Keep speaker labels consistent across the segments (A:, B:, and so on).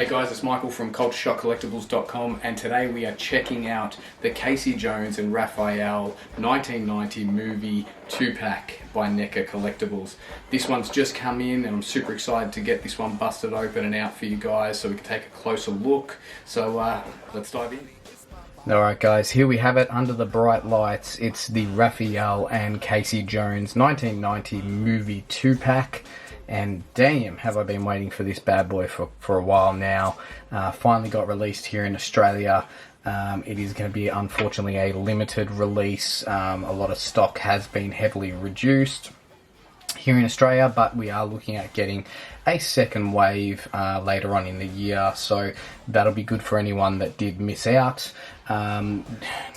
A: Hey guys, it's Michael from cultureshockcollectibles.com, and today we are checking out the Casey Jones and Raphael 1990 movie 2-pack by Neca Collectibles. This one's just come in and I'm super excited to get this one busted open and out for you guys so we can take a closer look. So let's dive in. Alright guys, here we have it under the bright lights. It's the Raphael and Casey Jones 1990 movie 2-pack. And damn, have I been waiting for this bad boy for a while now. Finally got released here in Australia. It is going to be unfortunately a limited release. A lot of stock has been heavily reduced here in Australia, but we are looking at getting a second wave later on in the year, so that'll be good for anyone that did miss out. I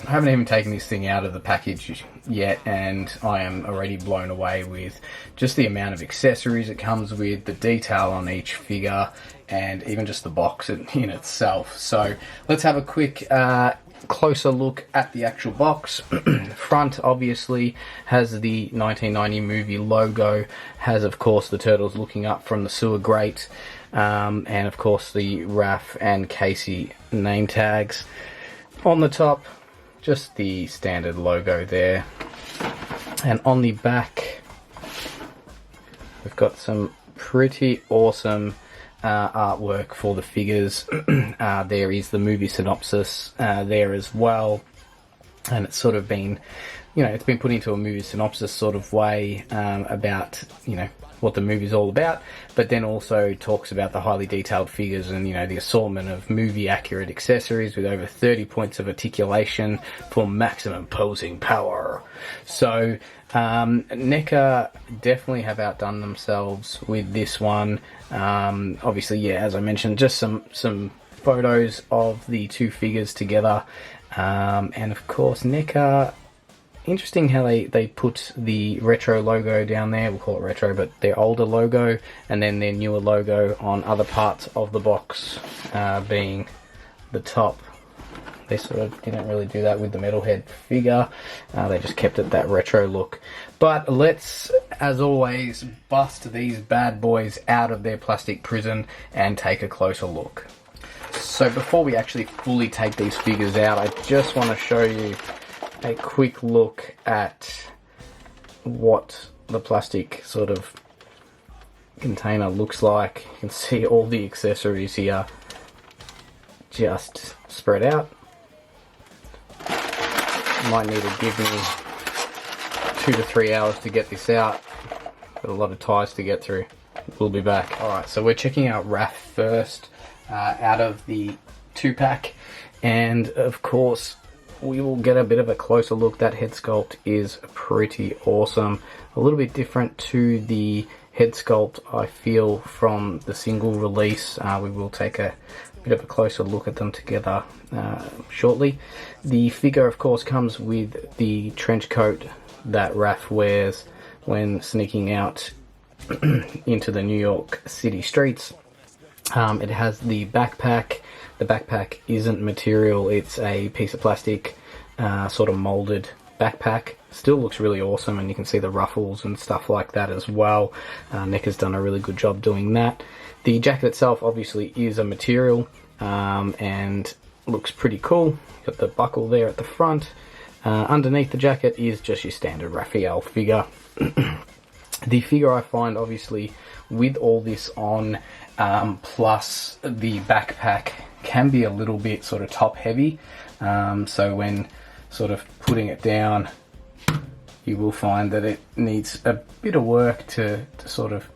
A: haven't even taken this thing out of the package yet, and I am already blown away with just the amount of accessories it comes with, the detail on each figure, and even just the box in itself. So let's have a quick closer look at the actual box. Front obviously has the 1990 movie logo, has of course the turtles looking up from the sewer grate, and of course the Raph and Casey name tags. On the top, just the standard logo there, and on the back we've got some pretty awesome artwork for the figures. There is the movie synopsis there as well, and it's sort of been, it's been put into a movie synopsis sort of way about, what the movie's all about, but then also talks about the highly detailed figures and, the assortment of movie accurate accessories with over 30 points of articulation for maximum posing power. So Neca definitely have outdone themselves with this one. Obviously, yeah, as I mentioned, just some photos of the two figures together, and of course Neca, interesting how they put the retro logo down there. We'll call it retro, but their older logo and then their newer logo on other parts of the box, being the top. They sort of didn't really do that with the metalhead figure. They just kept it that retro look. But let's, as always, bust these bad boys out of their plastic prison and take a closer look. So before we actually fully take these figures out, I just want to show you a quick look at what the plastic sort of container looks like. You can see all the accessories here just spread out. Might need to give me 2 to 3 hours to get this out. Got a lot of ties to get through. We'll be back. Alright, so we're checking out Raph first, out of the 2-pack, and of course we will get a bit of a closer look. That head sculpt is pretty awesome. A little bit different to the head sculpt I feel from the single release. We will take a bit of a closer look at them together shortly. The figure of course comes with the trench coat that Raph wears when sneaking out into the New York City streets. It has the backpack. The backpack isn't material, it's a piece of plastic, sort of molded backpack. Still looks really awesome, and you can see the ruffles and stuff like that as well. Neca's done a really good job doing that. The jacket itself obviously is a material, and looks pretty cool. Got the buckle there at the front. Underneath the jacket is just your standard Raphael figure. The figure I find, obviously, with all this on, plus the backpack, can be a little bit sort of top heavy, so when sort of putting it down you will find that it needs a bit of work to sort of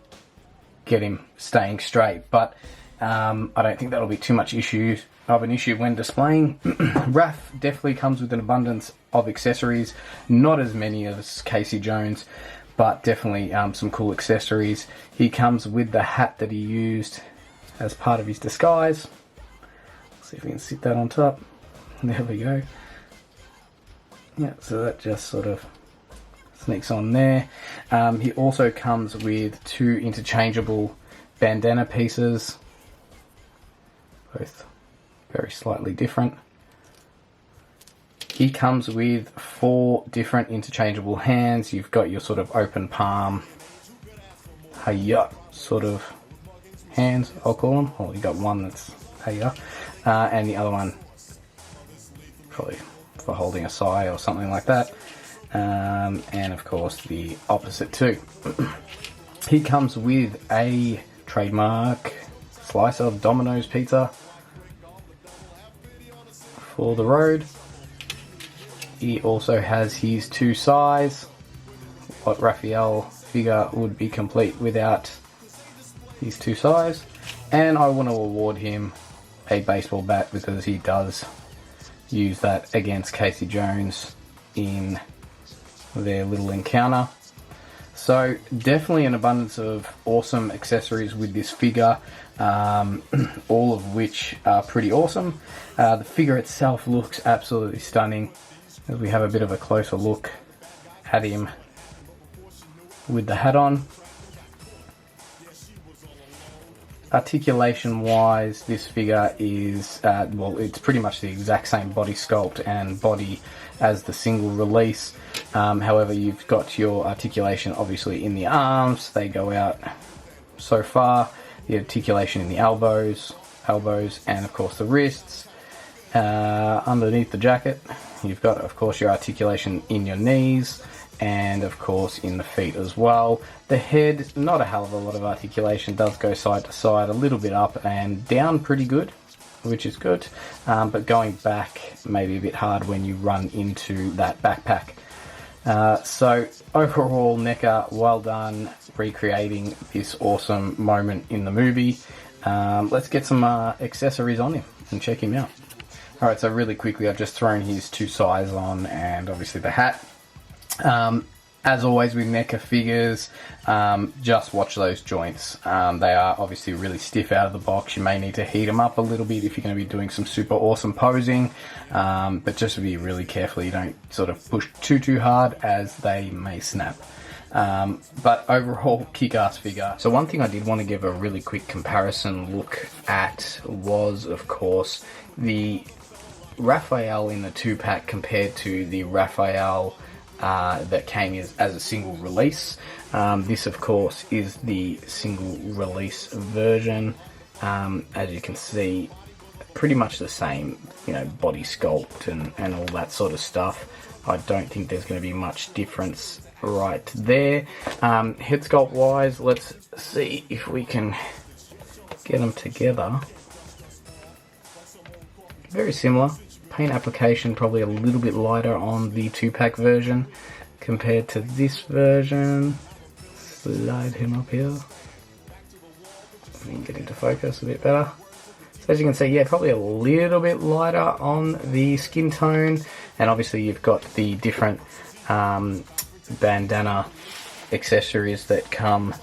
A: get him staying straight, but I don't think that'll be too much of an issue when displaying. Raph definitely comes with an abundance of accessories, not as many as Casey Jones, but definitely some cool accessories. He comes with the hat that he used as part of his disguise. See if we can sit that on top. There we go. Yeah, so that just sort of sneaks on there. He also comes with 2 interchangeable bandana pieces, both very slightly different. He comes with 4 different interchangeable hands. You've got your sort of open palm, hiya sort of hands, I'll call them. Oh, you got one that's
B: There you go. And the other one, probably for holding a sigh or something like that. And of course the opposite too. He comes with a trademark slice of Domino's pizza for the road. He also has his 2 size. What Raphael figure would be complete without his 2 size. And I want to award him a baseball bat because he does use that against Casey Jones in their little encounter. So definitely an abundance of awesome accessories with this figure, all of which are pretty awesome. The figure itself looks absolutely stunning as we have a bit of a closer look at him with the hat on. Articulation wise, this figure is, well, it's pretty much the exact same body sculpt and body as the single release. However, you've got your articulation obviously in the arms, they go out so far, the articulation in the elbows, and of course the wrists. Underneath the jacket, you've got of course your articulation in your knees, and of course in the feet as well. The head, not a hell of a lot of articulation, does go side to side, a little bit up and down pretty good, which is good, but going back maybe a bit hard when you run into that backpack. So overall, Neca, well done recreating this awesome moment in the movie. Let's get some accessories on him and check him out. Alright, so really quickly I've just thrown his 2 size on and obviously the hat. As always with Neca figures, just watch those joints. They are obviously really stiff out of the box. You may need to heat them up a little bit if you're going to be doing some super awesome posing, but just be really careful you don't sort of push too hard as they may snap. But overall, kick-ass figure. So one thing I did want to give a really quick comparison look at was, of course, the Raphael in the 2-pack compared to the Raphael that came as a single release. This of course is the single release version. As you can see, pretty much the same, you know, body sculpt and all that sort of stuff. I don't think there's going to be much difference right there. Head sculpt wise, let's see if we can get them together. Very similar. Paint application probably a little bit lighter on the 2-pack version compared to this version. Slide him up here. We can get into focus a bit better. So as you can see, yeah, probably a little bit lighter on the skin tone, and obviously you've got the different bandana accessories that come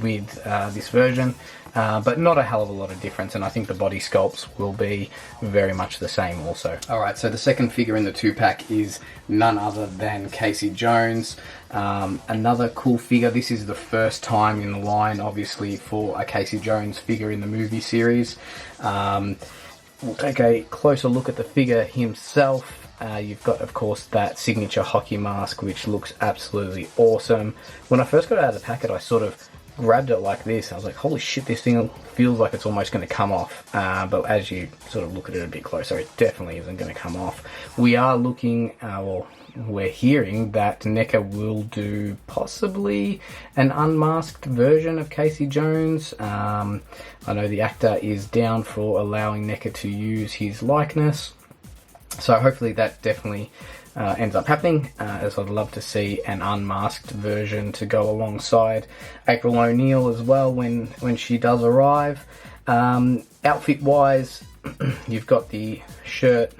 B: with this version. But not a hell of a lot of difference, and I think the body sculpts will be very much the same also. Alright, so the second figure in the 2-pack is none other than Casey Jones. Another cool figure. This is the first time in the line, obviously, for a Casey Jones figure in the movie series. We'll take a closer look at the figure himself. You've got, of course, that signature hockey mask, which looks absolutely awesome. When I first got it out of the packet, I sort of grabbed it like this. I was like, holy shit, this thing feels like it's almost going to come off. But as you sort of look at it a bit closer, it definitely isn't going to come off. We are looking, well, we're hearing that Neca will do possibly an unmasked version of Casey Jones. I know the actor is down for allowing Neca to use his likeness. So hopefully that definitely ends up happening, as I'd love to see an unmasked version to go alongside April O'Neil as well when she does arrive. Outfit wise, you've got the shirt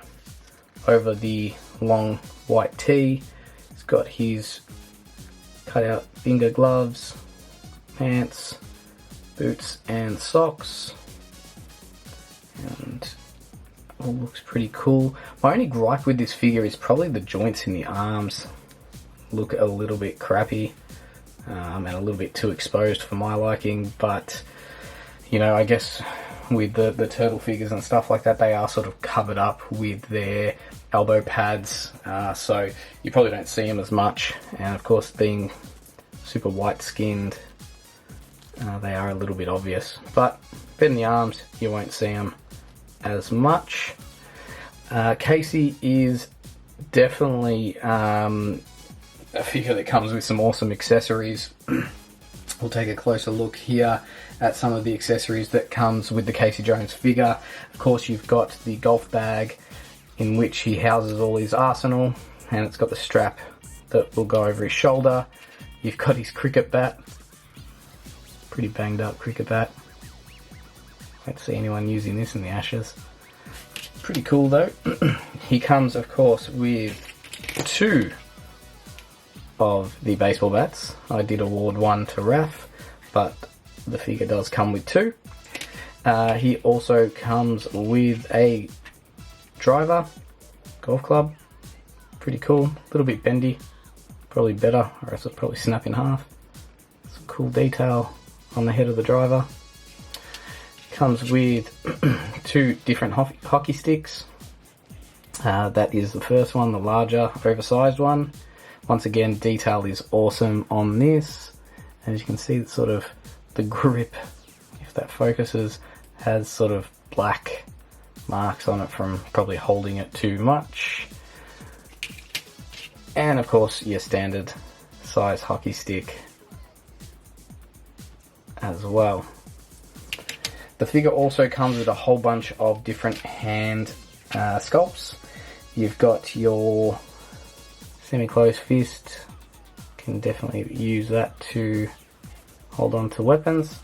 B: over the long white tee. It's got his cut out finger gloves, pants, boots and socks, and all looks pretty cool. My only gripe with this figure is probably the joints in the arms look a little bit crappy, and a little bit too exposed for my liking, but you know, I guess with the turtle figures and stuff like that, they are sort of covered up with their elbow pads, so you probably don't see them as much, and of course being super white skinned, they are a little bit obvious, but But in the arms, you won't see them as much. cSc is definitely a figure that comes with some awesome accessories. We'll take a closer look here at some of the accessories that comes with the Casey Jones figure. Of course, you've got the golf bag in which he houses all his arsenal, and it's got the strap that will go over his shoulder. You've got his cricket bat, pretty banged up cricket bat. Don't see anyone using this in the Ashes. Pretty cool though. He comes, of course, with 2 of the baseball bats. I did award 1 to Raph, but the figure does come with 2. He also comes with a driver, golf club. Pretty cool. A little bit bendy. Probably better, or else it'll probably snap in half. Some cool detail on the head of the driver. Comes with 2 different hockey sticks. That is the first one, the larger, oversized one. Once again, detail is awesome on this. As you can see, it's sort of the grip, if that focuses, has sort of black marks on it from probably holding it too much. And of course, your standard size hockey stick as well. The figure also comes with a whole bunch of different hand sculpts. You've got your semi-closed fist, can definitely use that to hold on to weapons.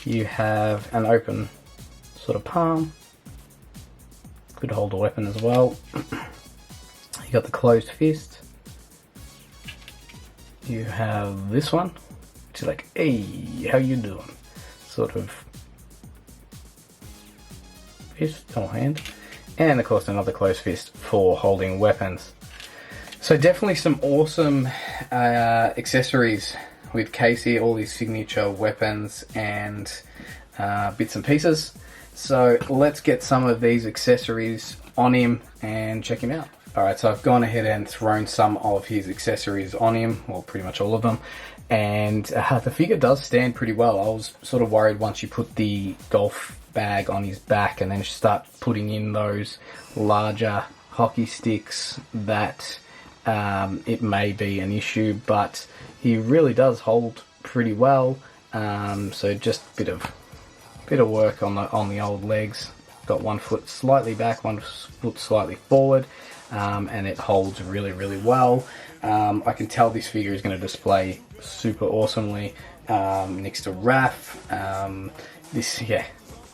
B: You have an open sort of palm, could hold a weapon as well. You got the closed fist. You have this one, which is like, hey, how you doing? Sort of fist or hand. And of course another closed fist for holding weapons. So definitely some awesome accessories with Casey, all his signature weapons and bits and pieces. So let's get some of these accessories on him and check him out. Alright, so I've gone ahead and thrown some of his accessories on him, well pretty much all of them, and the figure does stand pretty well. I was sort of worried once you put the golf bag on his back and then start putting in those larger hockey sticks that it may be an issue, but he really does hold pretty well. So just a bit of work on the old legs. Got one foot slightly back, one foot slightly forward, and it holds really, really well. I can tell this figure is going to display super awesomely next to Raph. Yeah,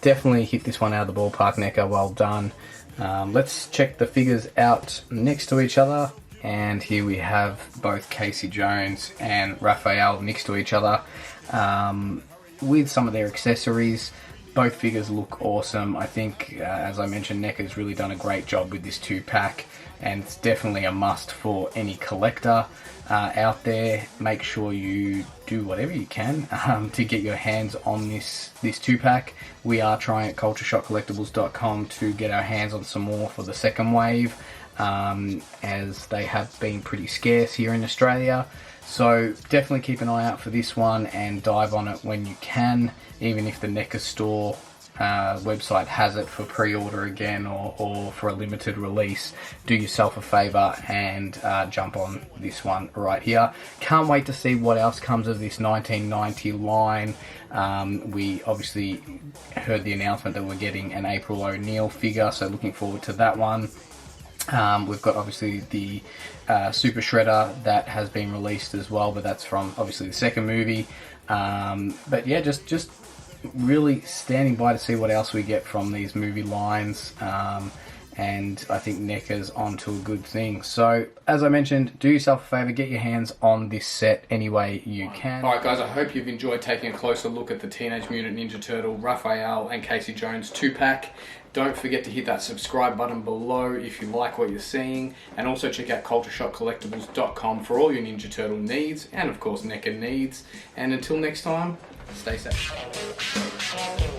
B: definitely hit this one out of the ballpark, Neca. Well done. Let's check the figures out next to each other. And here we have both Casey Jones and Raphael next to each other with some of their accessories. Both figures look awesome. I think, as I mentioned, Neca's really done a great job with this 2-pack, and it's definitely a must for any collector out there. Make sure you do whatever you can to get your hands on this 2-pack. We are trying at cultureshockcollectibles.com to get our hands on some more for the second wave, as they have been pretty scarce here in Australia. So definitely keep an eye out for this one and dive on it when you can, even if the Neca store website has it for pre-order again or for a limited release. Do yourself a favour and jump on this one right here. Can't wait to see what else comes of this 1990 line. We obviously heard the announcement that we're getting an April O'Neil figure, so looking forward to that one. We've got obviously the Super Shredder that has been released as well, but that's from obviously the second movie. But yeah, just really standing by to see what else we get from these movie lines. And I think Neca's onto a good thing. So, as I mentioned, do yourself a favour, get your hands on this set any way you can. Alright guys, I hope you've enjoyed taking a closer look at the Teenage Mutant Ninja Turtle, Raphael and Casey Jones 2-pack. Don't forget to hit that subscribe button below if you like what you're seeing. And also check out cultureshockcollectibles.com for all your Ninja Turtle needs, and of course Neca needs. And until next time, stay safe.